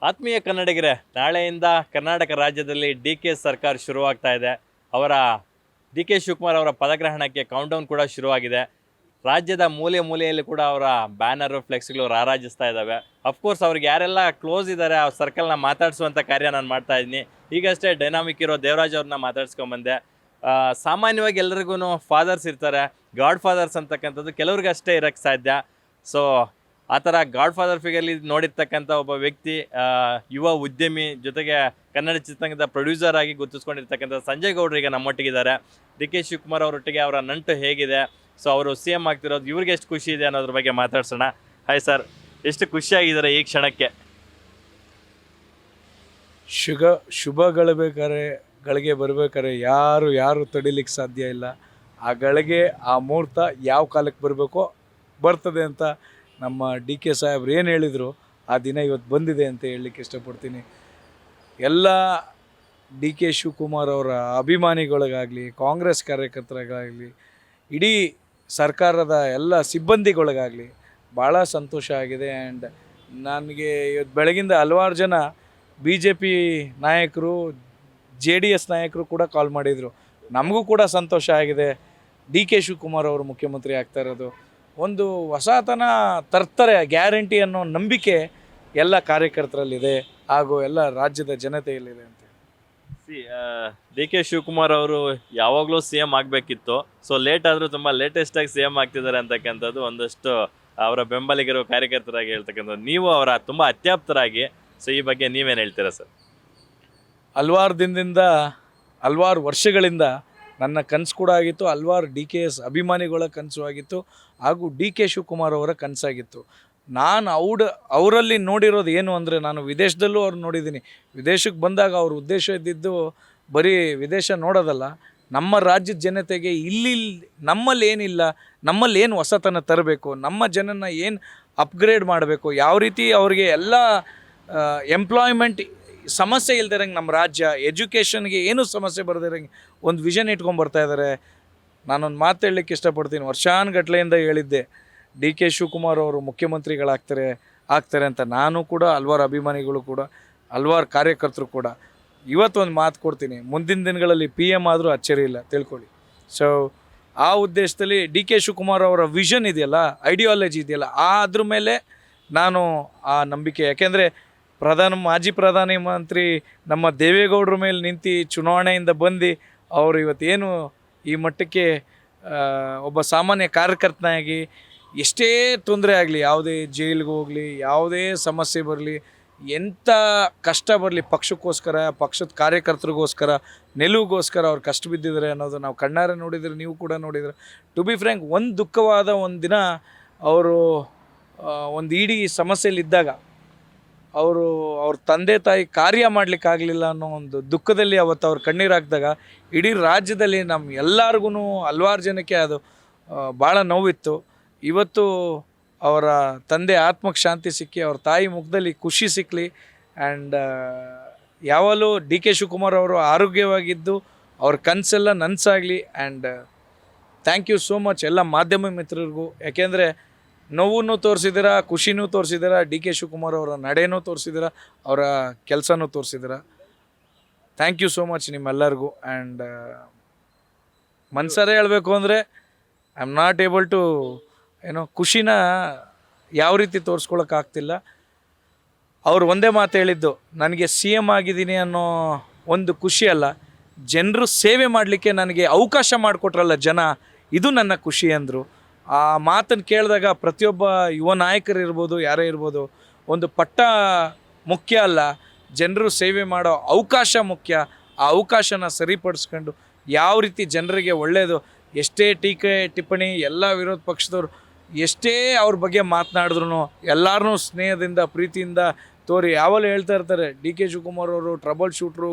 ಆತ್ಮೀಯ ಕನ್ನಡಿಗರೇ, ನಾಳೆಯಿಂದ ಕರ್ನಾಟಕ ರಾಜ್ಯದಲ್ಲಿ ಡಿ ಕೆ ಸರ್ಕಾರ ಶುರುವಾಗ್ತಾ ಇದೆ. ಅವರ ಡಿ ಕೆ ಶಿವಕುಮಾರ್ ಅವರ ಪದಗ್ರಹಣಕ್ಕೆ ಕೌಂಟೌನ್ ಕೂಡ ಶುರುವಾಗಿದೆ. ರಾಜ್ಯದ ಮೂಲೆ ಮೂಲೆಯಲ್ಲಿ ಕೂಡ ಅವರ ಬ್ಯಾನರು ಫ್ಲೆಕ್ಸ್ಗಳು ರಾರಾಜಿಸ್ತಾ ಇದ್ದಾವೆ. ಅಫ್ಕೋರ್ಸ್ ಅವ್ರಿಗೆ ಯಾರೆಲ್ಲ ಕ್ಲೋಸ್ ಇದ್ದಾರೆ ಆ ಸರ್ಕಲ್ನ ಮಾತಾಡಿಸುವಂಥ ಕಾರ್ಯ ನಾನು ಮಾಡ್ತಾ ಇದ್ದೀನಿ. ಈಗಷ್ಟೇ ಡೈನಾಮಿಕ್ ಇರೋ ದೇವರಾಜ್ ಅವ್ರನ್ನ ಮಾತಾಡ್ಸ್ಕೊಂಬಂದೆ. ಸಾಮಾನ್ಯವಾಗಿ ಎಲ್ರಿಗೂ ಫಾದರ್ಸ್ ಇರ್ತಾರೆ, ಗಾಡ್ ಫಾದರ್ಸ್ ಅಂತಕ್ಕಂಥದ್ದು ಕೆಲವ್ರಿಗಷ್ಟೇ ಇರೋಕ್ಕೆ ಸಾಧ್ಯ. ಸೊ ಆ ಥರ ಗಾಡ್ ಫಾದರ್ ಫಿಗರ್ಲಿ ನೋಡಿರ್ತಕ್ಕಂಥ ಒಬ್ಬ ವ್ಯಕ್ತಿ, ಯುವ ಉದ್ಯಮಿ, ಜೊತೆಗೆ ಕನ್ನಡ ಚಿತ್ರರಂಗದ ಪ್ರೊಡ್ಯೂಸರ್ ಆಗಿ ಗುರುತಿಸ್ಕೊಂಡಿರ್ತಕ್ಕಂಥ ಸಂಜಯ್ ಗೌಡ್ರು ಈಗ ನಮ್ಮೊಟ್ಟಿಗಿದ್ದಾರೆ. ಡಿ ಕೆ ಶಿವಕುಮಾರ್ ಅವರೊಟ್ಟಿಗೆ ಅವರ ನಂಟು ಹೇಗಿದೆ, ಸೊ ಅವರು ಸಿ ಎಮ್ ಆಗ್ತಿರೋದು ಇವ್ರಿಗೆ ಎಷ್ಟು ಖುಷಿ ಇದೆ ಅನ್ನೋದ್ರ ಬಗ್ಗೆ ಮಾತಾಡ್ಸೋಣ. ಹಾಯ್ ಸರ್, ಎಷ್ಟು ಖುಷಿಯಾಗಿದ್ದಾರೆ ಈ ಕ್ಷಣಕ್ಕೆ? ಶುಭಗಳು ಗಳಿಗೆ ಬರ್ಬೇಕಾದ್ರೆ ಯಾರು ತಡಿಲಿಕ್ಕೆ ಸಾಧ್ಯ ಇಲ್ಲ. ಆ ಗಳಿಗೆ ಆ ಮುಹೂರ್ತ ಯಾವ ಕಾಲಕ್ಕೆ ಬರಬೇಕೋ ಬರ್ತದೆ ಅಂತ ನಮ್ಮ ಡಿ ಕೆ ಸಾಹೇಬ್ರು ಏನು ಹೇಳಿದರು ಆ ದಿನ ಇವತ್ತು ಬಂದಿದೆ ಅಂತ ಹೇಳಲಿಕ್ಕೆ ಇಷ್ಟಪಡ್ತೀನಿ. ಎಲ್ಲ ಡಿ ಕೆ ಶಿವಕುಮಾರ್ ಅವರ ಅಭಿಮಾನಿಗಳಿಗಾಗಲಿ, ಕಾಂಗ್ರೆಸ್ ಕಾರ್ಯಕರ್ತರಿಗಾಗಲಿ, ಇಡೀ ಸರ್ಕಾರದ ಎಲ್ಲ ಸಿಬ್ಬಂದಿಗಳಿಗಾಗಲಿ ಭಾಳ ಸಂತೋಷ ಆಗಿದೆ. ಆ್ಯಂಡ್ ನನಗೆ ಇವತ್ತು ಬೆಳಗಿಂದ ಹಲವಾರು ಜನ BJP ನಾಯಕರು, JDS ನಾಯಕರು ಕೂಡ ಕಾಲ್ ಮಾಡಿದರು. ನಮಗೂ ಕೂಡ ಸಂತೋಷ ಆಗಿದೆ. ಡಿ ಕೆ ಶಿವಕುಮಾರ್ ಅವರು ಮುಖ್ಯಮಂತ್ರಿ ಆಗ್ತಾ ಇರೋದು ಒಂದು ಹೊಸತನ ತರ್ತಾರೆ ಗ್ಯಾರಂಟಿ ಅನ್ನೋ ನಂಬಿಕೆ ಎಲ್ಲ ಕಾರ್ಯಕರ್ತರಲ್ಲಿದೆ ಹಾಗೂ ಎಲ್ಲ ರಾಜ್ಯದ ಜನತೆಯಲ್ಲಿದೆ ಅಂತ. ಡಿ ಕೆ ಶಿವಕುಮಾರ್ ಅವರು ಯಾವಾಗಲೂ ಸಿ ಎಮ್ ಆಗಬೇಕಿತ್ತು. ಸೊ ಲೇಟ್ ಆದರೂ ತುಂಬ ಲೇಟೆಸ್ಟಾಗಿ ಸಿ ಎಮ್ ಆಗ್ತಿದ್ದಾರೆ ಅಂತಕ್ಕಂಥದ್ದು ಒಂದಷ್ಟು ಅವರ ಬೆಂಬಲಿಗರು, ಕಾರ್ಯಕರ್ತರಾಗಿ ಹೇಳ್ತಕ್ಕಂಥದ್ದು. ನೀವು ಅವರ ತುಂಬ ಅತ್ಯಾಪ್ತರಾಗಿ, ಸೊ ಈ ಬಗ್ಗೆ ನೀವೇನು ಹೇಳ್ತೀರಾ ಸರ್? ಹಲವಾರು ದಿನದಿಂದ, ಹಲವಾರು ವರ್ಷಗಳಿಂದ ನನ್ನ ಕನಸು ಕೂಡ ಆಗಿತ್ತು, ಹಲವಾರು DKS ಅಭಿಮಾನಿಗಳ ಕನಸು ಆಗಿತ್ತು, ಹಾಗೂ ಡಿ ಕೆ ಶಿವಕುಮಾರ್ ಅವರ ಕನಸಾಗಿತ್ತು. ನಾನು ಅವರಲ್ಲಿ ನೋಡಿರೋದು ಏನು ಅಂದರೆ, ನಾನು ವಿದೇಶದಲ್ಲೂ ಅವ್ರು ನೋಡಿದ್ದೀನಿ. ವಿದೇಶಕ್ಕೆ ಬಂದಾಗ ಅವ್ರ ಉದ್ದೇಶ ಇದ್ದಿದ್ದು ಬರೀ ವಿದೇಶ ನೋಡೋದಲ್ಲ, ನಮ್ಮ ರಾಜ್ಯದ ಜನತೆಗೆ ನಮ್ಮಲ್ಲಿ ಏನಿಲ್ಲ, ನಮ್ಮಲ್ಲಿ ಏನು ಹೊಸತನ ತರಬೇಕು, ನಮ್ಮ ಜನನ ಏನು ಅಪ್ಗ್ರೇಡ್ ಮಾಡಬೇಕು, ಯಾವ ರೀತಿ ಅವ್ರಿಗೆ ಎಲ್ಲ ಎಂಪ್ಲಾಯ್ಮೆಂಟ್ ಸಮಸ್ಯೆ ಇಲ್ದಿರಂಗೆ, ನಮ್ಮ ರಾಜ್ಯ ಎಜುಕೇಷನ್ಗೆ ಏನೂ ಸಮಸ್ಯೆ ಬರ್ದಿರಂಗೆ ಒಂದು ವಿಷನ್ ಇಟ್ಕೊಂಡ್ಬರ್ತಾ ಇದ್ದಾರೆ. ನಾನೊಂದು ಮಾತು ಹೇಳಲಿಕ್ಕೆ ಇಷ್ಟಪಡ್ತೀನಿ. ವರ್ಷಾನುಗಟ್ಲೆಯಿಂದ ಹೇಳಿದ್ದೆ ಡಿ ಕೆ ಶಿವಕುಮಾರ್ ಅವರು ಮುಖ್ಯಮಂತ್ರಿಗಳಾಗ್ತಾರೆ ಅಂತ. ನಾನು ಕೂಡ, ಹಲ್ವಾರು ಅಭಿಮಾನಿಗಳು ಕೂಡ, ಹಲ್ವಾರು ಕಾರ್ಯಕರ್ತರು ಕೂಡ ಇವತ್ತೊಂದು ಮಾತು ಕೊಡ್ತೀನಿ, ಮುಂದಿನ ದಿನಗಳಲ್ಲಿ PM ಆದರೂ ಅಚ್ಚರಿ ಇಲ್ಲ, ತಿಳ್ಕೊಳ್ಳಿ. ಸೊ ಆ ಉದ್ದೇಶದಲ್ಲಿ ಡಿ ಕೆ ಶಿವಕುಮಾರ್ ಅವರ ವಿಷನ್ ಇದೆಯಲ್ಲ, ಐಡಿಯಾಲಜಿ ಇದೆಯಲ್ಲ, ಅದ್ರ ಮೇಲೆ ನಾನು ಆ ನಂಬಿಕೆ. ಯಾಕೆಂದರೆ ಮಾಜಿ ಪ್ರಧಾನಮಂತ್ರಿ ನಮ್ಮ ದೇವೇಗೌಡರ ಮೇಲೆ ನಿಂತು ಚುನಾವಣೆಯಿಂದ ಬಂದು ಅವರು ಇವತ್ತೇನು ಈ ಮಟ್ಟಕ್ಕೆ ಒಬ್ಬ ಸಾಮಾನ್ಯ ಕಾರ್ಯಕರ್ತನಾಗಿ ಎಷ್ಟೇ ತೊಂದರೆ ಆಗಲಿ, ಯಾವುದೇ ಜೈಲಿಗೆ ಹೋಗಲಿ, ಯಾವುದೇ ಸಮಸ್ಯೆ ಬರಲಿ, ಎಂಥ ಕಷ್ಟ ಬರಲಿ, ಪಕ್ಷಕ್ಕೋಸ್ಕರ, ಪಕ್ಷದ ಕಾರ್ಯಕರ್ತರಿಗೋಸ್ಕರ, ನಿಲುವಿಗೋಸ್ಕರ ಅವ್ರು ಕಷ್ಟ ಬಿದ್ದಿದ್ದಾರೆ ಅನ್ನೋದು ನಾವು ಕಣ್ಣಾರೆ ನೋಡಿದರೆ, ನೀವು ಕೂಡ ನೋಡಿದರೆ. ಟು ಬಿ ಫ್ರ್ಯಾಂಕ್, ಒಂದು ದುಃಖವಾದ ಒಂದು ದಿನ ಅವರು ಒಂದು ಇಡೀ ಸಮಸ್ಯೆಯಲ್ಲಿದ್ದಾಗ ಅವ್ರ ತಂದೆ ತಾಯಿ ಕಾರ್ಯ ಮಾಡಲಿಕ್ಕಾಗಲಿಲ್ಲ ಅನ್ನೋ ಒಂದು ದುಃಖದಲ್ಲಿ ಅವತ್ತು ಅವ್ರು ಕಣ್ಣೀರು ಹಾಕಿದಾಗ ಇಡೀ ರಾಜ್ಯದಲ್ಲಿ ನಮ್ಮ ಎಲ್ಲರಿಗೂ, ಹಲ್ವಾರು ಜನಕ್ಕೆ ಅದು ಭಾಳ ನೋವಿತ್ತು. ಇವತ್ತು ಅವರ ತಂದೆ ಆತ್ಮಕ್ಕೆ ಶಾಂತಿ ಸಿಕ್ಕಿ, ಅವ್ರ ತಾಯಿ ಮುಖದಲ್ಲಿ ಖುಷಿ ಸಿಕ್ಕಲಿ. ಆ್ಯಂಡ್ ಯಾವಾಗಲೂ ಡಿ ಕೆ ಶಿವಕುಮಾರ್ ಅವರು ಆರೋಗ್ಯವಾಗಿದ್ದು ಅವ್ರ ಕನಸೆಲ್ಲ ನನಸಾಗಲಿ. And thank you so much ಎಲ್ಲ ಮಾಧ್ಯಮ ಮಿತ್ರರಿಗೂ. ಯಾಕೆಂದರೆ ನೋವು ತೋರಿಸಿದ್ದೀರ, ಖುಷಿನೂ ತೋರಿಸಿದ್ದೀರ, ಡಿ ಕೆ ಶಿವಕುಮಾರ್ ಅವರ ನಡೆನೂ ತೋರಿಸಿದ್ದೀರ, ಅವರ ಕೆಲಸನೂ ತೋರಿಸಿದ್ದೀರ. ಥ್ಯಾಂಕ್ ಯು ಸೋ ಮಚ್ ನಿಮ್ಮೆಲ್ಲರಿಗೂ. ಆ್ಯಂಡ್ ಮನ್ಸರೇ ಹೇಳಬೇಕು ಅಂದರೆ I am not able to ಖುಷಿನ ಯಾವ ರೀತಿ ತೋರಿಸ್ಕೊಳಕ್ಕಾಗ್ತಿಲ್ಲ. ಅವ್ರು ಒಂದೇ ಮಾತು ಹೇಳಿದ್ದು, ನನಗೆ CM ಆಗಿದ್ದೀನಿ ಅನ್ನೋ ಒಂದು ಖುಷಿ ಅಲ್ಲ, ಜನರು ಸೇವೆ ಮಾಡಲಿಕ್ಕೆ ನನಗೆ ಅವಕಾಶ ಮಾಡಿಕೊಟ್ರಲ್ಲ ಜನ, ಇದು ನನ್ನ ಖುಷಿ ಅಂದರು. ಆ ಮಾತನ್ನು ಕೇಳಿದಾಗ ಪ್ರತಿಯೊಬ್ಬ ಯುವ ನಾಯಕರಿರ್ಬೋದು, ಯಾರೇ ಇರ್ಬೋದು, ಒಂದು ಪಟ್ಟ ಮುಖ್ಯ ಅಲ್ಲ, ಜನರು ಸೇವೆ ಮಾಡೋ ಅವಕಾಶ ಮುಖ್ಯ. ಆ ಅವಕಾಶನ ಸರಿಪಡಿಸ್ಕೊಂಡು ಯಾವ ರೀತಿ ಜನರಿಗೆ ಒಳ್ಳೆಯದು, ಎಷ್ಟೇ ಟೀಕೆ ಟಿಪ್ಪಣಿ ಎಲ್ಲ ವಿರೋಧ ಪಕ್ಷದವ್ರು ಎಷ್ಟೇ ಅವ್ರ ಬಗ್ಗೆ ಮಾತನಾಡಿದ್ರು ಎಲ್ಲರನ್ನೂ ಸ್ನೇಹದಿಂದ, ಪ್ರೀತಿಯಿಂದ ತೋರಿ ಯಾವಲ್ಲೂ ಹೇಳ್ತಾ ಇರ್ತಾರೆ, ಡಿ ಕೆ ಶಿವಕುಮಾರ್ ಅವರು ಟ್ರಬಲ್ ಶೂಟ್ರು,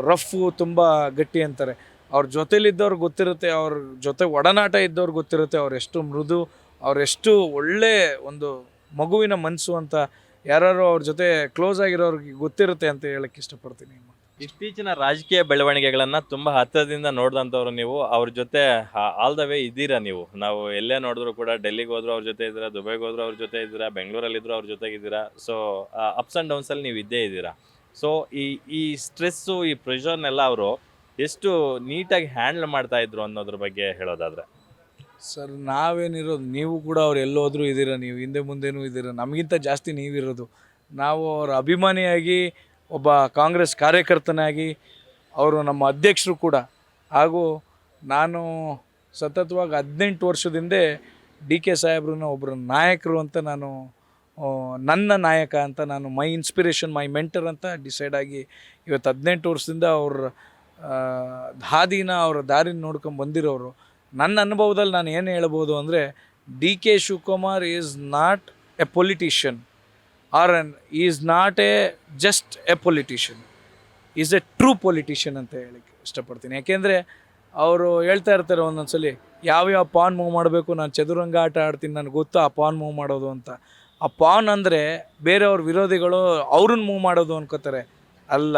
ರಫ್ಫು, ತುಂಬ ಗಟ್ಟಿ ಅಂತಾರೆ. ಅವ್ರ ಜೊತೆಲಿದ್ದವ್ರು ಗೊತ್ತಿರುತ್ತೆ, ಅವ್ರ ಜೊತೆ ಒಡನಾಟ ಇದ್ದವ್ರು ಗೊತ್ತಿರುತ್ತೆ ಅವರೆಷ್ಟು ಮೃದು, ಅವರೆಷ್ಟು ಒಳ್ಳೆ ಒಂದು ಮಗುವಿನ ಮನಸ್ಸು ಅಂತ ಯಾರು ಅವ್ರ ಜೊತೆ ಕ್ಲೋಸ್ ಆಗಿರೋರಿಗೆ ಗೊತ್ತಿರುತ್ತೆ ಅಂತ ಹೇಳಕ್ಕೆ ಇಷ್ಟಪಡ್ತೀನಿ. ಇತ್ತೀಚಿನ ರಾಜಕೀಯ ಬೆಳವಣಿಗೆಗಳನ್ನ ತುಂಬಾ ಹತ್ತಿರದಿಂದ ನೋಡಿದಂಥವ್ರು ನೀವು, ಅವ್ರ ಜೊತೆ ಆಲ್ ದ ವೇ ಇದ್ದೀರಾ ನೀವು. ನಾವು ಎಲ್ಲೇ ನೋಡಿದ್ರು ಕೂಡ, ಡೆಲ್ಲಿಗೆ ಹೋದ್ರು ಅವ್ರ ಜೊತೆ ಇದ್ದೀರಾ, ದುಬೈಗೆ ಹೋದ್ರು ಅವ್ರ ಜೊತೆ ಇದ್ದೀರಾ, ಬೆಂಗಳೂರಲ್ಲಿ ಇದ್ರು ಅವ್ರ ಜೊತೆಗಿದ್ದೀರಾ. ಸೊ ಅಪ್ಸ್ ಆ್ಯಂಡ್ ಡೌನ್ಸಲ್ಲಿ ನೀವು ಇದ್ದೇ ಇದ್ದೀರಾ. ಸೊ ಈ ಈ ಸ್ಟ್ರೆಸ್ಸು, ಈ ಪ್ರೆಷರ್ನೆಲ್ಲ ಅವರು ಎಷ್ಟು ನೀಟಾಗಿ ಹ್ಯಾಂಡಲ್ ಮಾಡ್ತಾ ಇದ್ರು ಅನ್ನೋದ್ರ ಬಗ್ಗೆ ಹೇಳೋದಾದ್ರೆ. ಸರ್ ನಾವೇನಿರೋದು, ನೀವು ಕೂಡ ಅವ್ರು ಎಲ್ಲೋದ್ರೂ ಇದ್ದೀರಾ, ನೀವು ಹಿಂದೆ ಮುಂದೆನೂ ಇದ್ದೀರಾ, ನಮಗಿಂತ ಜಾಸ್ತಿ ನೀವಿರೋದು. ನಾವು ಅವರ ಅಭಿಮಾನಿಯಾಗಿ, ಒಬ್ಬ ಕಾಂಗ್ರೆಸ್ ಕಾರ್ಯಕರ್ತನಾಗಿ, ಅವರು ನಮ್ಮ ಅಧ್ಯಕ್ಷರು ಕೂಡ. ಹಾಗೂ ನಾನು ಸತತವಾಗಿ 18 ವರ್ಷದಿಂದ ಡಿ ಕೆ ಸಾಹೇಬ್ರನ್ನ ಒಬ್ಬರು ನಾಯಕರು ಅಂತ ನಾನು, ನನ್ನ ನಾಯಕ ಅಂತ ನಾನು, ಮೈ ಇನ್ಸ್ಪಿರೇಷನ್, ಮೈ ಮೆಂಟರ್ ಅಂತ ಡಿಸೈಡ್ ಆಗಿ ಇವತ್ತು 18 ವರ್ಷದಿಂದ ಅವ್ರ ಹಾದಿನ, ಅವರ ದಾರಿನ ನೋಡ್ಕೊಂಡು ಬಂದಿರೋರು. ನನ್ನ ಅನುಭವದಲ್ಲಿ ನಾನು ಏನು ಹೇಳ್ಬೋದು ಅಂದರೆ, D K Shivakumar is not a politician or is not a just a politician, is a true politician ಅಂತ ಹೇಳಕ್ಕೆ ಇಷ್ಟಪಡ್ತೀನಿ. ಯಾಕೆಂದರೆ ಅವರು ಹೇಳ್ತಾ ಇರ್ತಾರೆ ಒಂದೊಂದ್ಸಲಿ, ಯಾವ್ಯಾವ ಪಾನ್ ಮೂವ್ ಮಾಡಬೇಕು, ನಾನು ಚದುರಂಗ ಆಟ ಆಡ್ತೀನಿ, ನನಗೆ ಗೊತ್ತು ಆ ಪಾನ್ ಮೂವ್ ಮಾಡೋದು ಅಂತ. ಆ ಪಾನ್ ಅಂದರೆ ಬೇರೆಯವ್ರ ವಿರೋಧಿಗಳು ಅವ್ರನ್ನ ಮೂವ್ ಮಾಡೋದು ಅನ್ಕೋತಾರೆ. ಅಲ್ಲ,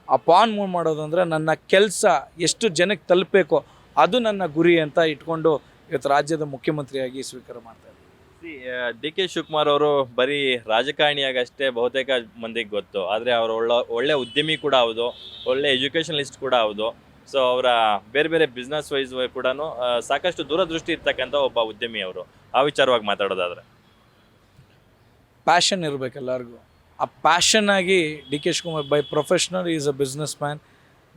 ಆ ಪಾನ್ ಮೂವ್ ಮಾಡೋದು ಅಂದರೆ ನನ್ನ ಕೆಲಸ ಎಷ್ಟು ಜನಕ್ಕೆ ತಲುಪಬೇಕೋ ಅದು ನನ್ನ ಗುರಿ ಅಂತ ಇಟ್ಕೊಂಡು ಇವತ್ತು ರಾಜ್ಯದ ಮುಖ್ಯಮಂತ್ರಿಯಾಗಿ ಸ್ವೀಕಾರ ಮಾಡ್ತಾರೆ. ಡಿ ಕೆ ಶಿವಕುಮಾರ್ ಅವರು ಬರೀ ರಾಜಕಾರಣಿಯಾಗಷ್ಟೇ ಬಹುತೇಕ ಮಂದಿಗೆ ಗೊತ್ತು, ಆದರೆ ಅವರು ಒಳ್ಳೆ ಉದ್ಯಮಿ ಕೂಡ ಹೌದು, ಒಳ್ಳೆ ಎಜುಕೇಷನಲಿಸ್ಟ್ ಕೂಡ ಹೌದು. ಸೊ ಅವರ ಬೇರೆ ಬೇರೆ ಬಿಸ್ನೆಸ್ ವೈಸ್ ಕೂಡ ಸಾಕಷ್ಟು ದೂರದೃಷ್ಟಿ ಇರ್ತಕ್ಕಂಥ ಒಬ್ಬ ಉದ್ಯಮಿ ಅವರು. ಆ ವಿಚಾರವಾಗಿ ಮಾತಾಡೋದಾದ್ರೆ, ಪ್ಯಾಷನ್ ಇರಬೇಕು ಎಲ್ಲರಿಗೂ. ಆ ಪ್ಯಾಷನ್ ಆಗಿ D K Shivakumar by professional is a business man,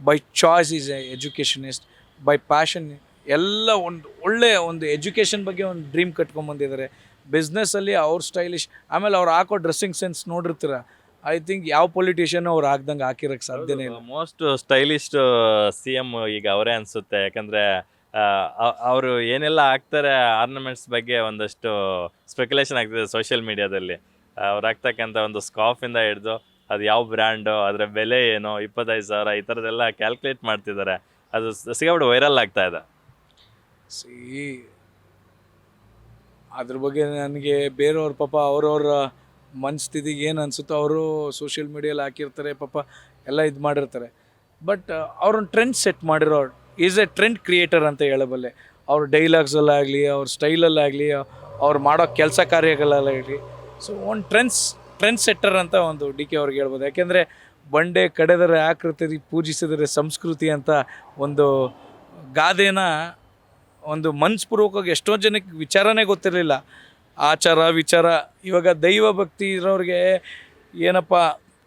by choice is A educationist, by passion ಎಲ್ಲ ಒಂದು ಎಜುಕೇಷನ್ ಬಗ್ಗೆ ಒಂದು ಡ್ರೀಮ್ ಕಟ್ಕೊಂಡ್ಬಂದಿದ್ದಾರೆ. ಬಿಸ್ನೆಸ್ಸಲ್ಲಿ ಅವ್ರು ಸ್ಟೈಲಿಶ್, ಆಮೇಲೆ ಅವ್ರು ಹಾಕೋ ಡ್ರೆಸ್ಸಿಂಗ್ ಸೆನ್ಸ್ ನೋಡಿರ್ತೀರ, ಐ ಥಿಂಕ್ ಯಾವ ಪೊಲಿಟಿಷಿಯನ್ ಅವ್ರು ಆಗ್ದಂಗೆ ಹಾಕಿರೋಕ್ಕೆ ಸಾಧ್ಯನೇ ಇಲ್ಲ. ಮೋಸ್ಟ್ ಸ್ಟೈಲಿಸ್ಟ್ ಸಿ ಎಂ ಈಗ ಅವರೇ ಅನಿಸುತ್ತೆ. ಯಾಕಂದರೆ ಅವರು ಏನೆಲ್ಲ ಹಾಕ್ತಾರೆ ಆರ್ನಮೆಂಟ್ಸ್ ಬಗ್ಗೆ ಒಂದಷ್ಟು ಸ್ಪೆಕ್ಯುಲೇಷನ್ ಆಗ್ತಿದೆ ಸೋಷಿಯಲ್ ಮೀಡಿಯಾದಲ್ಲಿ. ಅವ್ರು ಹಾಕ್ತಕ್ಕಂಥ ಒಂದು ಸ್ಕಾಫಿಂದ ಹಿಡಿದು ಅದು ಯಾವ ಬ್ರ್ಯಾಂಡು, ಅದರ ಬೆಲೆ ಏನು, 25,000 ಈ ಥರದ್ದೆಲ್ಲ ಕ್ಯಾಲ್ಕುಲೇಟ್ ಮಾಡ್ತಿದ್ದಾರೆ. ಅದು ಸಿಗಾಬಿಟ್ಟು ವೈರಲ್ ಆಗ್ತಾ ಇದೆ. ಅದ್ರ ಬಗ್ಗೆ ನನಗೆ ಬೇರೆಯವ್ರ ಪಾಪ ಅವ್ರವ್ರ ಮನಸ್ಥಿತಿಗೆ ಏನು ಅನಿಸುತ್ತೋ ಅವರು ಸೋಷಿಯಲ್ ಮೀಡಿಯಲ್ಲಿ ಹಾಕಿರ್ತಾರೆ, ಪಾಪ ಎಲ್ಲ ಇದು ಮಾಡಿರ್ತಾರೆ. ಬಟ್ ಅವ್ರನ್ನ ಟ್ರೆಂಡ್ ಸೆಟ್ ಮಾಡಿರೋರು, ಈಸ್ ಎ ಟ್ರೆಂಡ್ ಕ್ರಿಯೇಟರ್ ಅಂತ ಹೇಳಬಲ್ಲೆ. ಅವ್ರ ಡೈಲಾಗ್ಸಲ್ಲಾಗಲಿ, ಅವ್ರ ಸ್ಟೈಲಲ್ಲಾಗಲಿ, ಅವ್ರು ಮಾಡೋ ಕೆಲಸ ಕಾರ್ಯಗಳಲ್ಲಾಗಲಿ. ಸೊ ಒಂದು ಟ್ರೆಂಡ್ ಸೆಟ್ಟರ್ ಅಂತ ಒಂದು ಡಿ ಕೆ ಅವ್ರಿಗೆ ಹೇಳ್ಬೋದು. ಯಾಕೆಂದರೆ ಬಂಡೆ ಕಡೆದರೆ ಆಕೃತಿ, ಪೂಜಿಸಿದರೆ ಸಂಸ್ಕೃತಿ ಅಂತ ಒಂದು ಗಾದೆನ ಒಂದು ಮನಸ್ಪೂರ್ವಕವಾಗಿ ಎಷ್ಟೋ ಜನಕ್ಕೆ ವಿಚಾರನೇ ಗೊತ್ತಿರಲಿಲ್ಲ. ಆಚಾರ ವಿಚಾರ, ಇವಾಗ ದೈವ ಭಕ್ತಿ ಇರೋರಿಗೆ ಏನಪ್ಪ,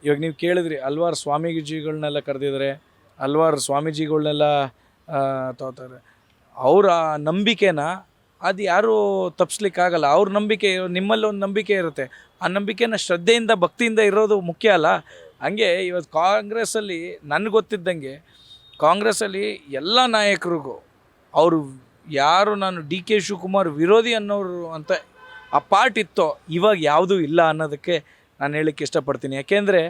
ಇವಾಗ ನೀವು ಕೇಳಿದ್ರಿ ಹಲ್ವಾರು ಸ್ವಾಮೀಜಿಗಳನ್ನೆಲ್ಲ ಕರೆದಿದ್ದಾರೆ, ಹಲ್ವಾರು ಸ್ವಾಮೀಜಿಗಳನ್ನೆಲ್ಲ ತಗೋತಾರೆ. ಅವರ ನಂಬಿಕೆನ ಅದು ಯಾರೂ ತಪ್ಪಿಸ್ಲಿಕ್ಕಾಗಲ್ಲ. ಅವ್ರ ನಂಬಿಕೆ, ನಿಮ್ಮಲ್ಲಿ ಒಂದು ನಂಬಿಕೆ ಇರುತ್ತೆ, ಆ ನಂಬಿಕೆನ ಶ್ರದ್ಧೆಯಿಂದ ಭಕ್ತಿಯಿಂದ ಇರೋದು ಮುಖ್ಯ ಅಲ್ಲ. ಹಂಗೆ ಇವತ್ತು ಕಾಂಗ್ರೆಸ್ಸಲ್ಲಿ ನನಗೆ ಗೊತ್ತಿದ್ದಂಗೆ, ಕಾಂಗ್ರೆಸ್ಸಲ್ಲಿ ಎಲ್ಲ ನಾಯಕರಿಗೂ ಅವರು ಯಾರು ನಾನು ಡಿ ಕೆ ಶಿವಕುಮಾರ್ ವಿರೋಧಿ ಅನ್ನೋರು ಅಂತ ಆ ಪಾರ್ಟ್ ಇತ್ತೋ, ಇವಾಗ ಯಾವುದೂ ಇಲ್ಲ ಅನ್ನೋದಕ್ಕೆ ನಾನು ಹೇಳಕ್ಕೆ ಇಷ್ಟಪಡ್ತೀನಿ. ಯಾಕೆಂದರೆ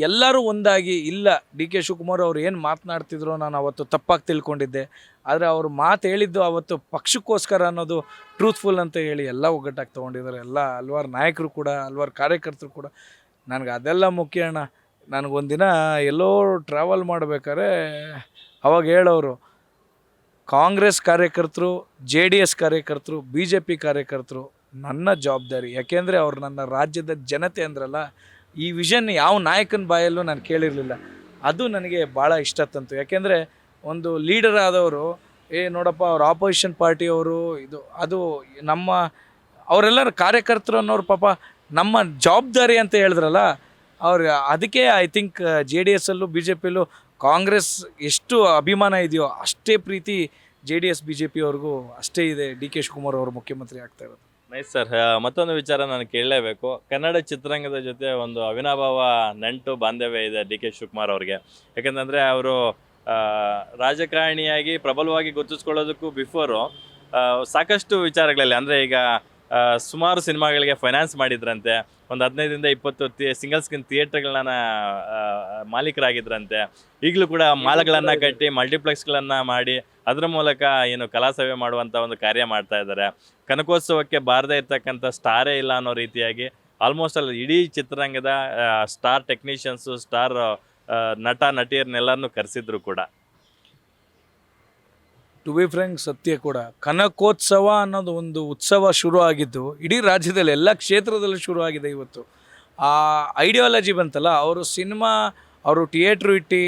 ಎಲ್ಲರೂ ಒಂದಾಗಿ, ಇಲ್ಲ ಡಿ ಕೆ ಶಿವಕುಮಾರ್ ಅವ್ರು ಏನು ಮಾತನಾಡ್ತಿದ್ರು ನಾನು ಅವತ್ತು ತಪ್ಪಾಗಿ ತಿಳ್ಕೊಂಡಿದ್ದೆ, ಆದರೆ ಅವ್ರು ಮಾತು ಹೇಳಿದ್ದು ಅವತ್ತು ಪಕ್ಷಕ್ಕೋಸ್ಕರ ಅನ್ನೋದು ಟ್ರೂತ್ಫುಲ್ ಅಂತ ಹೇಳಿ ಎಲ್ಲ ಒಗ್ಗಟ್ಟಾಗಿ ತೊಗೊಂಡಿದ್ದಾರೆ. ಎಲ್ಲ ಹಲ್ವಾರು ನಾಯಕರು ಕೂಡ, ಹಲ್ವಾರು ಕಾರ್ಯಕರ್ತರು ಕೂಡ. ನನಗೆ ಅದೆಲ್ಲ ಮುಖ್ಯ ಅಣ್ಣ. ನನಗೊಂದಿನ ಎಲ್ಲೋ ಟ್ರಾವೆಲ್ ಮಾಡಬೇಕಾದ್ರೆ ಅವಾಗ ಹೇಳೋರು, ಕಾಂಗ್ರೆಸ್ ಕಾರ್ಯಕರ್ತರು, JDS ಕಾರ್ಯಕರ್ತರು, BJP ಕಾರ್ಯಕರ್ತರು ನನ್ನ ಜವಾಬ್ದಾರಿ. ಯಾಕೆಂದರೆ ಅವ್ರು ನನ್ನ ರಾಜ್ಯದ ಜನತೆ ಅಂದ್ರಲ್ಲ, ಈ ವಿಷನ್ ಯಾವ ನಾಯಕನ ಬಾಯಲ್ಲೂ ನಾನು ಕೇಳಿರಲಿಲ್ಲ. ಅದು ನನಗೆ ಭಾಳ ಇಷ್ಟ ತಂತು. ಯಾಕೆಂದರೆ ಒಂದು ಲೀಡರ್ ಆದವರು, ನೋಡಪ್ಪ ಅವ್ರ ಆಪೋಸಿಷನ್ ಪಾರ್ಟಿಯವರು, ಅದು ನಮ್ಮ ಅವರೆಲ್ಲರ ಕಾರ್ಯಕರ್ತರು ಅನ್ನೋರು ಪಾಪ ನಮ್ಮ ಜವಾಬ್ದಾರಿ ಅಂತ ಹೇಳಿದ್ರಲ್ಲ ಅವ್ರು. ಅದಕ್ಕೆ ಐ ಥಿಂಕ್ JDSಲ್ಲೂ BJPಯಲ್ಲೂ ಕಾಂಗ್ರೆಸ್ ಎಷ್ಟು ಅಭಿಮಾನ ಇದೆಯೋ ಅಷ್ಟೇ ಪ್ರೀತಿ JDS BJP ಅವ್ರಿಗೂ ಅಷ್ಟೇ ಇದೆ. ಡಿ ಕೆ ಶಿವಕುಮಾರ್ ಅವರು ಮುಖ್ಯಮಂತ್ರಿ ಆಗ್ತಾ ಇರೋದು. Nice sir. ಮತ್ತೊಂದು ವಿಚಾರ ನಾನು ಕೇಳಲೇಬೇಕು. ಕನ್ನಡ ಚಿತ್ರರಂಗದ ಜೊತೆ ಒಂದು ಅವಿನಾಭಾವ ನಂಟು ಬಾಂಧವ್ಯ ಇದೆ ಡಿ ಕೆ ಶಿವಕುಮಾರ್ ಅವ್ರಿಗೆ. ಯಾಕಂತಂದರೆ ಅವರು ರಾಜಕಾರಣಿಯಾಗಿ ಪ್ರಬಲವಾಗಿ ಗುರುತಿಸ್ಕೊಳ್ಳೋದಕ್ಕೂ ಬಿಫೋರು ಸಾಕಷ್ಟು ವಿಚಾರಗಳಲ್ಲಿ, ಅಂದರೆ ಈಗ ಸುಮಾರು ಸಿನಿಮಾಗಳಿಗೆ ಫೈನಾನ್ಸ್ ಮಾಡಿದ್ರಂತೆ, ಒಂದು 15-20 ಸಿಂಗಲ್ ಸ್ಕ್ರೀನ್ ಥಿಯೇಟ್ರ್ಗಳನ್ನ ಮಾಲೀಕರಾಗಿದ್ರಂತೆ. ಈಗಲೂ ಕೂಡ ಮಾಲ್ಗಳನ್ನು ಕಟ್ಟಿ ಮಲ್ಟಿಪ್ಲೆಕ್ಸ್ಗಳನ್ನು ಮಾಡಿ ಅದರ ಮೂಲಕ ಏನು ಕಲಾ ಸೇವೆ ಮಾಡುವಂಥ ಒಂದು ಕಾರ್ಯ ಮಾಡ್ತಾ ಇದ್ದಾರೆ. ಕನಕೋತ್ಸವಕ್ಕೆ ಬಾರದೇ ಇರ್ತಕ್ಕಂಥ ಸ್ಟಾರೇ ಇಲ್ಲ ಅನ್ನೋ ರೀತಿಯಾಗಿ ಆಲ್ಮೋಸ್ಟ್ ಅಲ್ಲಿ ಇಡೀ ಚಿತ್ರರಂಗದ ಸ್ಟಾರ್ ಟೆಕ್ನಿಷಿಯನ್ಸು, ಸ್ಟಾರ್ ನಟ ನಟಿಯರನ್ನೆಲ್ಲರನ್ನೂ ಕರೆಸಿದ್ರು ಕೂಡ. ಟು ಬಿ ಫ್ರ್ಯಾಂಕ್ ಸತ್ಯ ಕೂಡ ಕನಕೋತ್ಸವ ಅನ್ನೋದು ಒಂದು ಉತ್ಸವ ಶುರು ಆಗಿದ್ದು ಇಡೀ ರಾಜ್ಯದಲ್ಲಿ ಎಲ್ಲ ಕ್ಷೇತ್ರದಲ್ಲೂ ಶುರು ಆಗಿದೆ ಇವತ್ತು. ಆ ಐಡಿಯಾಲಜಿ ಬಂತಲ್ಲ, ಅವರು ಸಿನಿಮಾ, ಅವರು ಥಿಯೇಟ್ರು ಇಟ್ಟು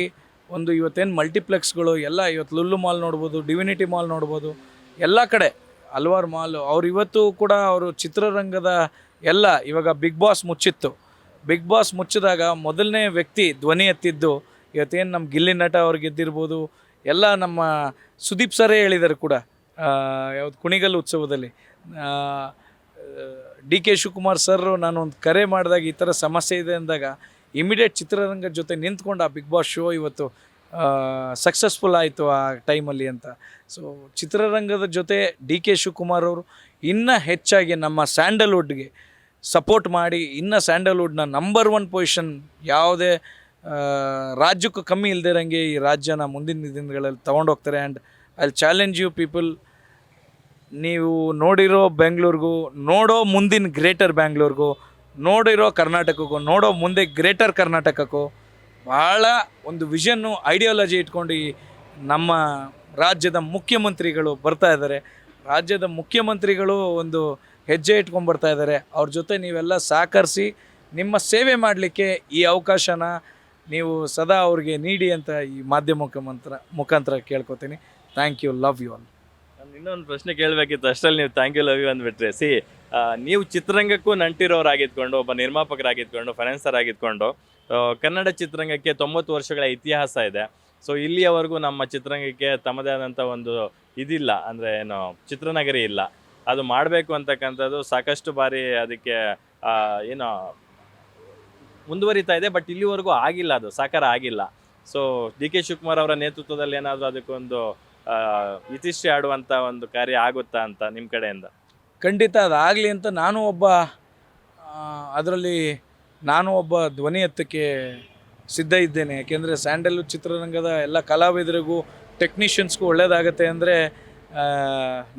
ಒಂದು ಇವತ್ತೇನು ಮಲ್ಟಿಪ್ಲೆಕ್ಸ್ಗಳು ಎಲ್ಲ ಇವತ್ತು ಲುಲ್ಲು ಮಾಲ್ ನೋಡ್ಬೋದು, ಡಿವಿನಿಟಿ ಮಾಲ್ ನೋಡ್ಬೋದು, ಎಲ್ಲ ಕಡೆ ಹಲವಾರು ಮಾಲು. ಅವ್ರು ಇವತ್ತು ಕೂಡ ಅವರು ಚಿತ್ರರಂಗದ ಎಲ್ಲ, ಇವಾಗ ಬಿಗ್ ಬಾಸ್ ಮುಚ್ಚಿತ್ತು, ಬಿಗ್ ಬಾಸ್ ಮುಚ್ಚಿದಾಗ ಮೊದಲನೇ ವ್ಯಕ್ತಿ ಧ್ವನಿ ಎತ್ತಿದ್ದು ಇವತ್ತೇನು ನಮ್ಮ ಗಿಲ್ಲಿ ನಟ ಅವ್ರು ಗೆದ್ದಿರ್ಬೋದು, ಎಲ್ಲ ನಮ್ಮ ಸುದೀಪ್ ಸರೇ ಹೇಳಿದ್ದಾರೆ ಕೂಡ ಯಾವ್ದು ಕುಣಿಗಲ್ ಉತ್ಸವದಲ್ಲಿ. ಡಿ ಕೆ ಶಿವಕುಮಾರ್ ಸರ್ ನಾನು ಒಂದು ಕರೆ ಮಾಡಿದಾಗ ಈ ಥರ ಸಮಸ್ಯೆ ಇದೆ ಅಂದಾಗ ಇಮಿಡಿಯೇಟ್ ಚಿತ್ರರಂಗದ ಜೊತೆ ನಿಂತ್ಕೊಂಡು ಆ ಬಿಗ್ ಬಾಸ್ ಶೋ ಇವತ್ತು ಸಕ್ಸಸ್ಫುಲ್ ಆಯಿತು ಆ ಟೈಮಲ್ಲಿ ಅಂತ. ಸೊ ಚಿತ್ರರಂಗದ ಜೊತೆ ಡಿ ಕೆ ಶಿವಕುಮಾರ್ ಅವರು ಇನ್ನೂ ಹೆಚ್ಚಾಗಿ ನಮ್ಮ ಸ್ಯಾಂಡಲ್ವುಡ್ಗೆ ಸಪೋರ್ಟ್ ಮಾಡಿ ಇನ್ನೂ ಸ್ಯಾಂಡಲ್ವುಡ್ನ ನಂಬರ್ 1 ಪೊಸಿಷನ್ ಯಾವುದೇ ರಾಜ್ಯಕ್ಕೂ ಕಮ್ಮಿ ಇಲ್ದಿರಂಗೆ ಈ ರಾಜ್ಯನ ಮುಂದಿನ ದಿನಗಳಲ್ಲಿ ತೊಗೊಂಡೋಗ್ತಾರೆ. And I challenge you people, ನೀವು ನೋಡಿರೋ ಬೆಂಗಳೂರಿಗೂ, ನೋಡೋ ಮುಂದಿನ ಗ್ರೇಟರ್ ಬ್ಯಾಂಗ್ಳೂರ್ಗೂ, ನೋಡಿರೋ ಕರ್ನಾಟಕಕ್ಕೂ, ನೋಡೋ ಮುಂದೆ ಗ್ರೇಟರ್ ಕರ್ನಾಟಕಕ್ಕೂ ಭಾಳ ಒಂದು ವಿಷನ್ನು ಐಡಿಯಾಲಜಿ ಇಟ್ಕೊಂಡು ಈ ನಮ್ಮ ರಾಜ್ಯದ ಮುಖ್ಯಮಂತ್ರಿಗಳು ಬರ್ತಾ ಇದ್ದಾರೆ. ರಾಜ್ಯದ ಮುಖ್ಯಮಂತ್ರಿಗಳು ಒಂದು ಹೆಜ್ಜೆ ಇಟ್ಕೊಂಡು ಬರ್ತಾ ಇದ್ದಾರೆ. ಅವ್ರ ಜೊತೆ ನೀವೆಲ್ಲ ಸಹಕರಿಸಿ ನಿಮ್ಮ ಸೇವೆ ಮಾಡಲಿಕ್ಕೆ ಈ ಅವಕಾಶನ ನೀವು ಸದಾ ಅವ್ರಿಗೆ ನೀಡಿ ಅಂತ ಈ ಮಾಧ್ಯಮ ಮುಖಾಂತರ ಕೇಳ್ಕೊತೀನಿ. Thank you, love you all. ನಾನು ಇನ್ನೊಂದು ಪ್ರಶ್ನೆ ಕೇಳಬೇಕಿತ್ತು, ಅಷ್ಟರಲ್ಲಿ ನೀವು ಥ್ಯಾಂಕ್ ಯು ಲವ್ ಯು ಅಂದ್ಬಿಟ್ರೆ. ನೀವು ಚಿತ್ರರಂಗಕ್ಕೂ ನಂಟಿರೋರಾಗಿದ್ಕೊಂಡು, ಒಬ್ಬ ನಿರ್ಮಾಪಕರಾಗಿದ್ಕೊಂಡು, ಫೈನಾನ್ಸರ್ ಆಗಿದ್ಕೊಂಡು, ಕನ್ನಡ ಚಿತ್ರರಂಗಕ್ಕೆ 90 ವರ್ಷಗಳ ಇತಿಹಾಸ ಇದೆ. ಸೊ ಇಲ್ಲಿಯವರೆಗೂ ನಮ್ಮ ಚಿತ್ರರಂಗಕ್ಕೆ ತಮ್ಮದೇ ಆದಂಥ ಒಂದು ಇದಿಲ್ಲ, ಅಂದರೆ ಏನು ಚಿತ್ರನಗರಿ ಇಲ್ಲ. ಅದು ಮಾಡಬೇಕು ಅಂತಕ್ಕಂಥದ್ದು ಸಾಕಷ್ಟು ಬಾರಿ ಅದಕ್ಕೆ ಏನೋ ಮುಂದುವರಿತಾ ಇದೆ, ಬಟ್ ಇಲ್ಲಿವರೆಗೂ ಆಗಿಲ್ಲ, ಅದು ಸಾಕಾರ ಆಗಿಲ್ಲ. ಸೊ ಡಿ ಕೆ ಶಿವಕುಮಾರ್ ಅವರ ನೇತೃತ್ವದಲ್ಲಿ ಏನಾದರೂ ಅದಕ್ಕೊಂದು ಇತಿಶ್ರೀ ಆಡುವಂಥ ಒಂದು ಕಾರ್ಯ ಆಗುತ್ತಾ ಅಂತ ನಿಮ್ಮ ಕಡೆಯಿಂದ? ಖಂಡಿತ ಅದಾಗಲಿ ಅಂತ ನಾನು ಒಬ್ಬ ಧ್ವನಿ ಎತ್ತಕ್ಕೆ ಸಿದ್ಧ ಇದ್ದೇನೆ. ಯಾಕೆಂದರೆ ಸ್ಯಾಂಡಲ್ವುಡ್ ಚಿತ್ರರಂಗದ ಎಲ್ಲ ಕಲಾವಿದರಿಗೂ ಟೆಕ್ನಿಷಿಯನ್ಸ್ಗೂ ಒಳ್ಳೆಯದಾಗತ್ತೆ ಅಂದರೆ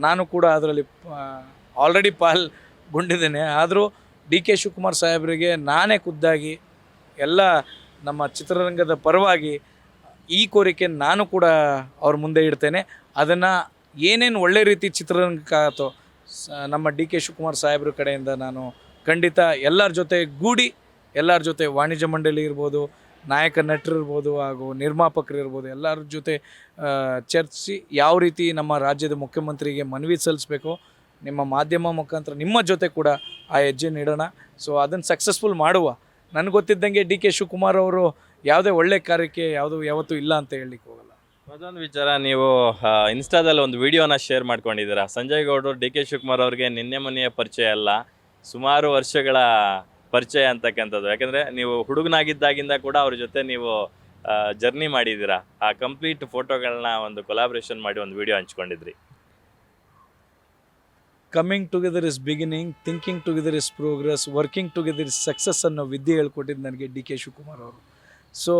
ನಾನು ಕೂಡ ಅದರಲ್ಲಿ ಆಲ್ರೆಡಿ ಪಾಲ್ಗೊಂಡಿದ್ದೇನೆ. ಆದರೂ ಡಿ ಕೆ ಶಿವಕುಮಾರ್ ಸಾಹೇಬರಿಗೆ ನಾನೇ ಖುದ್ದಾಗಿ ಎಲ್ಲ ನಮ್ಮ ಚಿತ್ರರಂಗದ ಪರವಾಗಿ ಈ ಕೋರಿಕೆ ನಾನು ಕೂಡ ಅವ್ರ ಮುಂದೆ ಇಡ್ತೇನೆ. ಅದನ್ನು ಏನೇನು ಒಳ್ಳೆ ರೀತಿ ಚಿತ್ರರಂಗಕ್ಕಾಗತ್ತೋ ನಮ್ಮ ಡಿ ಕೆ ಶಿವಕುಮಾರ್ ಸಾಹೇಬ್ರ ಕಡೆಯಿಂದ ನಾನು ಖಂಡಿತ ಎಲ್ಲರ ಜೊತೆ ಗೂಡಿ, ಎಲ್ಲರ ಜೊತೆ ವಾಣಿಜ್ಯ ಮಂಡಳಿ ಇರ್ಬೋದು, ನಾಯಕ ನಟರು ಇರ್ಬೋದು, ಹಾಗೂ ನಿರ್ಮಾಪಕರು ಇರ್ಬೋದು, ಎಲ್ಲರ ಜೊತೆ ಚರ್ಚಿಸಿ ಯಾವ ರೀತಿ ನಮ್ಮ ರಾಜ್ಯದ ಮುಖ್ಯಮಂತ್ರಿಗೆ ಮನವಿ ಸಲ್ಲಿಸಬೇಕು, ನಿಮ್ಮ ಮಾಧ್ಯಮ ಮುಖಾಂತರ ನಿಮ್ಮ ಜೊತೆ ಕೂಡ ಆ ಹೆಜ್ಜೆ ನೀಡೋಣ. ಸೊ ಅದನ್ನು ಸಕ್ಸಸ್ಫುಲ್ ಮಾಡುವ. ನನಗೆ ಗೊತ್ತಿದ್ದಂಗೆ ಡಿ ಕೆ ಶಿವಕುಮಾರ್ ಅವರು ಯಾವುದೇ ಒಳ್ಳೆ ಕಾರ್ಯಕ್ಕೆ ಯಾವತ್ತೂ ಇಲ್ಲ ಅಂತ ಹೇಳಲಿಕ್ಕೆ ಹೋಗಲ್ಲ. ಅದೊಂದು ವಿಚಾರ, ನೀವು ಇನ್ಸ್ಟಾದಲ್ಲಿ ಒಂದು ವಿಡಿಯೋನ ಶೇರ್ ಮಾಡ್ಕೊಂಡಿದ್ದೀರಾ. ಸಂಜಯ್ ಗೌಡರು ಡಿ ಕೆ ಶಿವಕುಮಾರ್ ಅವ್ರಿಗೆ ನಿನ್ನೆ ಮೊನ್ನೆಯ ಪರಿಚಯ ಅಲ್ಲ, ಸುಮಾರು ವರ್ಷಗಳ ಪರಿಚಯ ಅಂತಕ್ಕಂಥದ್ದು. ಯಾಕಂದರೆ ನೀವು ಹುಡುಗನಾಗಿದ್ದಾಗಿಂದ ಕೂಡ ಅವ್ರ ಜೊತೆ ನೀವು ಜರ್ನಿ ಮಾಡಿದ್ದೀರಾ. ಆ ಕಂಪ್ಲೀಟ್ ಫೋಟೋಗಳನ್ನ ಒಂದು ಕೊಲಾಬ್ರೇಷನ್ ಮಾಡಿ ಒಂದು ವಿಡಿಯೋ ಹಂಚ್ಕೊಂಡಿದ್ರಿ. Coming together is beginning, thinking together is progress, working together is success ಅನ್ನೋ ವಿದ್ಯೆ ಹೇಳ್ಕೊಟ್ಟಿದ್ದು ನನಗೆ ಡಿ ಕೆ ಶಿವಕುಮಾರ್ ಅವರು. ಸೊ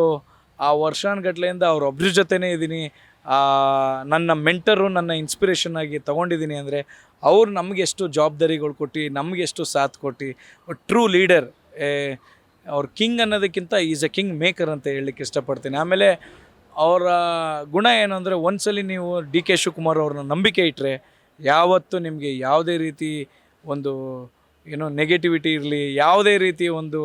ಆ ವರ್ಷಾನುಗಟ್ಲೆಯಿಂದ ಅವ್ರೊಬ್ಬರ ಜೊತೆನೇ ಇದ್ದೀನಿ. ನನ್ನ ಮೆಂಟರು, ನನ್ನ ಇನ್ಸ್ಪಿರೇಷನ್ ಆಗಿ ತೊಗೊಂಡಿದ್ದೀನಿ. ಅಂದರೆ ಅವ್ರು ನಮಗೆಷ್ಟು ಜವಾಬ್ದಾರಿಗಳು ಕೊಟ್ಟು, ನಮಗೆಷ್ಟು ಸಾಥ್ ಕೊಟ್ಟು, ಟ್ರೂ ಲೀಡರ್. ಅವ್ರ ಕಿಂಗ್ ಅನ್ನೋದಕ್ಕಿಂತ ಈಸ್ ಎ ಕಿಂಗ್ ಮೇಕರ್ ಅಂತ ಹೇಳಲಿಕ್ಕೆ ಇಷ್ಟಪಡ್ತೀನಿ. ಆಮೇಲೆ ಅವರ ಗುಣ ಏನು ಅಂದರೆ, ಒಂದ್ಸಲಿ ನೀವು ಡಿ ಕೆ ಶಿವಕುಮಾರ್ ಅವ್ರನ್ನ ನಂಬಿಕೆ ಇಟ್ಟರೆ ಯಾವತ್ತೂ ನಿಮಗೆ ಯಾವುದೇ ರೀತಿ ಒಂದು ನೆಗೆಟಿವಿಟಿ ಇರಲಿ, ಯಾವುದೇ ರೀತಿ ಒಂದು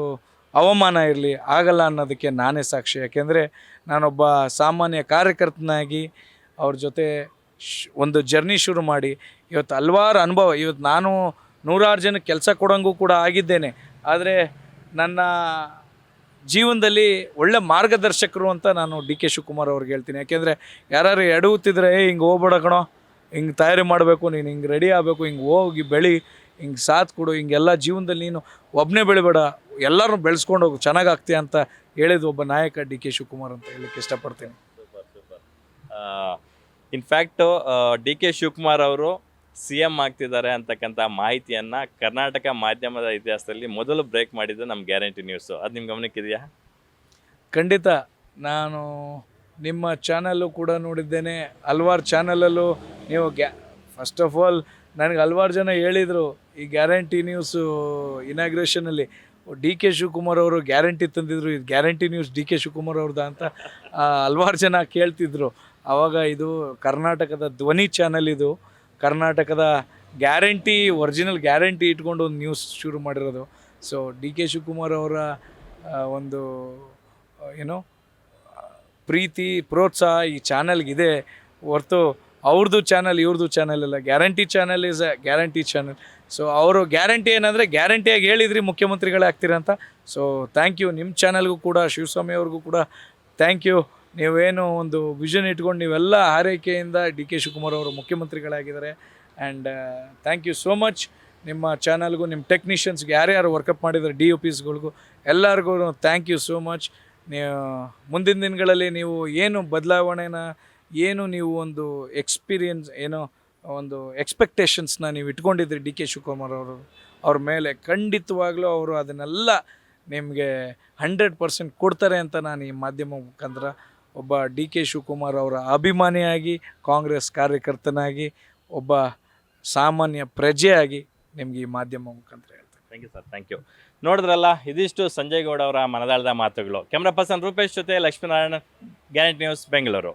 ಅವಮಾನ ಇರಲಿ ಆಗಲ್ಲ ಅನ್ನೋದಕ್ಕೆ ನಾನೇ ಸಾಕ್ಷಿ. ಯಾಕೆಂದರೆ ನಾನೊಬ್ಬ ಸಾಮಾನ್ಯ ಕಾರ್ಯಕರ್ತನಾಗಿ ಅವ್ರ ಜೊತೆ ಒಂದು ಜರ್ನಿ ಶುರು ಮಾಡಿ ಇವತ್ತು ಹಲವಾರು ಅನುಭವ, ಇವತ್ತು ನಾನು 100 ಜನಕ್ಕೆ ಕೆಲಸ ಕೊಡೋಂಗೂ ಕೂಡ ಆಗಿದ್ದೇನೆ. ಆದರೆ ನನ್ನ ಜೀವನದಲ್ಲಿ ಒಳ್ಳೆ ಮಾರ್ಗದರ್ಶಕರು ಅಂತ ನಾನು ಡಿ ಕೆ ಶಿವಕುಮಾರ್ ಅವ್ರಿಗೆ ಹೇಳ್ತೀನಿ. ಯಾಕೆಂದರೆ ಯಾರು ಎಡವುತ್ತಿದ್ರೆ ಹಿಂಗೆ ಹೋಗ್ಬೇಡ ಕಣೋ, ಹಿಂಗೆ ತಯಾರಿ ಮಾಡಬೇಕು, ನೀನು ಹಿಂಗೆ ರೆಡಿ ಆಗಬೇಕು, ಹಿಂಗೆ ಹೋಗಿ ಬೆಳಿ, ಹಿಂಗೆ ಸಾಥ್ ಕೊಡು, ಹಿಂಗೆಲ್ಲ ಜೀವನದಲ್ಲಿ ನೀನು ಒಬ್ಬನೇ ಬೆಳಿಬೇಡ, ಎಲ್ಲರೂ ಬೆಳೆಸ್ಕೊಂಡು ಹೋಗು, ಚೆನ್ನಾಗಾಗ್ತೀಯ ಅಂತ ಹೇಳಿದ ಒಬ್ಬ ನಾಯಕ ಡಿ ಕೆ ಶಿವಕುಮಾರ್ ಅಂತ ಹೇಳಲಿಕ್ಕೆ ಇಷ್ಟಪಡ್ತೀನಿ. ಇನ್ಫ್ಯಾಕ್ಟು ಡಿ ಕೆ ಶಿವಕುಮಾರ್ ಅವರು CM ಆಗ್ತಿದ್ದಾರೆ ಅಂತಕ್ಕಂಥ ಮಾಹಿತಿಯನ್ನು ಕರ್ನಾಟಕ ಮಾಧ್ಯಮದ ಇತಿಹಾಸದಲ್ಲಿ ಮೊದಲು ಬ್ರೇಕ್ ಮಾಡಿದ್ದು ನಮ್ಮ ಗ್ಯಾರಂಟಿ ನ್ಯೂಸು. ಅದು ನಿಮ್ಮ ಗಮನಕ್ಕಿದೆಯಾ? ಖಂಡಿತ. ನಾನು ನಿಮ್ಮ ಚಾನಲ್ಲು ಕೂಡ ನೋಡಿದ್ದೇನೆ, ಹಲ್ವಾರು ಚಾನಲಲ್ಲೂ ನೀವು ಫಸ್ಟ್ ಆಫ್ ಆಲ್ ನನಗೆ ಹಲ್ವಾರು ಜನ ಹೇಳಿದರು ಈ ಗ್ಯಾರಂಟಿ ನ್ಯೂಸು ಇನಾಗ್ರೇಷನಲ್ಲಿ ಡಿ ಕೆ ಶಿವಕುಮಾರ್ ಅವರು ಗ್ಯಾರಂಟಿ ತಂದಿದ್ರು, ಇದು guarantee news D K Shivakumar ಅವ್ರದ್ದು ಅಂತ ಹಲ್ವಾರು ಜನ ಕೇಳ್ತಿದ್ರು. ಆವಾಗ ಇದು ಕರ್ನಾಟಕದ ಧ್ವನಿ ಚಾನಲ್, ಇದು ಕರ್ನಾಟಕದ ಗ್ಯಾರಂಟಿ, ಒರಿಜಿನಲ್ ಗ್ಯಾರಂಟಿ ಇಟ್ಕೊಂಡು ಒಂದು ನ್ಯೂಸ್ ಶುರು ಮಾಡಿರೋದು. ಸೊ ಡಿ ಕೆ ಶಿವಕುಮಾರ್ ಅವರ ಒಂದು ಏನೋ ಪ್ರೀತಿ ಪ್ರೋತ್ಸಾಹ ಈ ಚಾನಲ್ಗಿದೆ ಹೊರ್ತು ಅವ್ರದ್ದು ಚಾನಲ್ ಇವ್ರದ್ದು ಚಾನಲ್ ಎಲ್ಲ. Guarantee channel is a guarantee channel. So ಅವರು ಗ್ಯಾರಂಟಿ ಏನಂದರೆ ಗ್ಯಾರಂಟಿಯಾಗಿ ಹೇಳಿದ್ರಿ ಮುಖ್ಯಮಂತ್ರಿಗಳೇ ಆಗ್ತೀರಾ ಅಂತ. So thank you. ನಿಮ್ಮ ಚಾನಲ್ಗೂ ಕೂಡ ಶಿವಸ್ವಾಮಿ ಅವ್ರಿಗೂ ಕೂಡ ಥ್ಯಾಂಕ್ ಯು. ನೀವೇನು ಒಂದು ವಿಷನ್ ಇಟ್ಕೊಂಡು ನೀವೆಲ್ಲ ಹಾರೈಕೆಯಿಂದ ಡಿ ಕೆ ಶಿವಕುಮಾರ್ ಅವರು ಮುಖ್ಯಮಂತ್ರಿಗಳಾಗಿದ್ದಾರೆ. And thank you so much. ನಿಮ್ಮ ಚಾನಲ್ಗೂ, ನಿಮ್ಮ ಟೆಕ್ನಿಷಿಯನ್ಸ್ಗೆ, ಯಾರ್ಯಾರು ವರ್ಕಪ್ ಮಾಡಿದ್ದಾರೆ ಡಿ ಒ ಪಿಸ್ಗಳಿಗೂ ಎಲ್ಲರಿಗೂ ಥ್ಯಾಂಕ್ ಯು ಸೋ ಮಚ್. ನೀವು ಮುಂದಿನ ದಿನಗಳಲ್ಲಿ ನೀವು ಏನು ಬದಲಾವಣೆನ, ಏನು ನೀವು ಒಂದು ಎಕ್ಸ್ಪೀರಿಯನ್ಸ್, ಏನೋ ಒಂದು ಎಕ್ಸ್ಪೆಕ್ಟೇಷನ್ಸ್ನ ನೀವು ಇಟ್ಕೊಂಡಿದ್ರಿ ಡಿ ಕೆ ಶಿವಕುಮಾರ್ ಅವರು ಅವ್ರ ಮೇಲೆ, ಖಂಡಿತವಾಗ್ಲೂ ಅವರು ಅದನ್ನೆಲ್ಲ ನಿಮಗೆ 100% ಕೊಡ್ತಾರೆ ಅಂತ ನಾನು ಈ ಮಾಧ್ಯಮ ಮುಖಾಂತರ ಒಬ್ಬ ಡಿ ಕೆ ಶಿವಕುಮಾರ್ ಅವರ ಅಭಿಮಾನಿಯಾಗಿ, ಕಾಂಗ್ರೆಸ್ ಕಾರ್ಯಕರ್ತನಾಗಿ, ಒಬ್ಬ ಸಾಮಾನ್ಯ ಪ್ರಜೆಯಾಗಿ ನಿಮಗೆ ಈ ಮಾಧ್ಯಮ ಮುಖಾಂತರ ಹೇಳ್ತೇನೆ. Thank you sir, thank you. ನೋಡಿದ್ರಲ್ಲ, ಇದಿಷ್ಟು ಸಂಜಯ್ ಗೌಡ ಅವರ ಮನದಾಳದ ಮಾತುಗಳು. ಕ್ಯಾಮ್ರಾ ಪರ್ಸನ್ ರೂಪೇಶ್ ಜೊತೆ ಲಕ್ಷ್ಮೀನಾರಾಯಣ, ಗ್ಯಾರಂಟಿ ನ್ಯೂಸ್, ಬೆಂಗಳೂರು.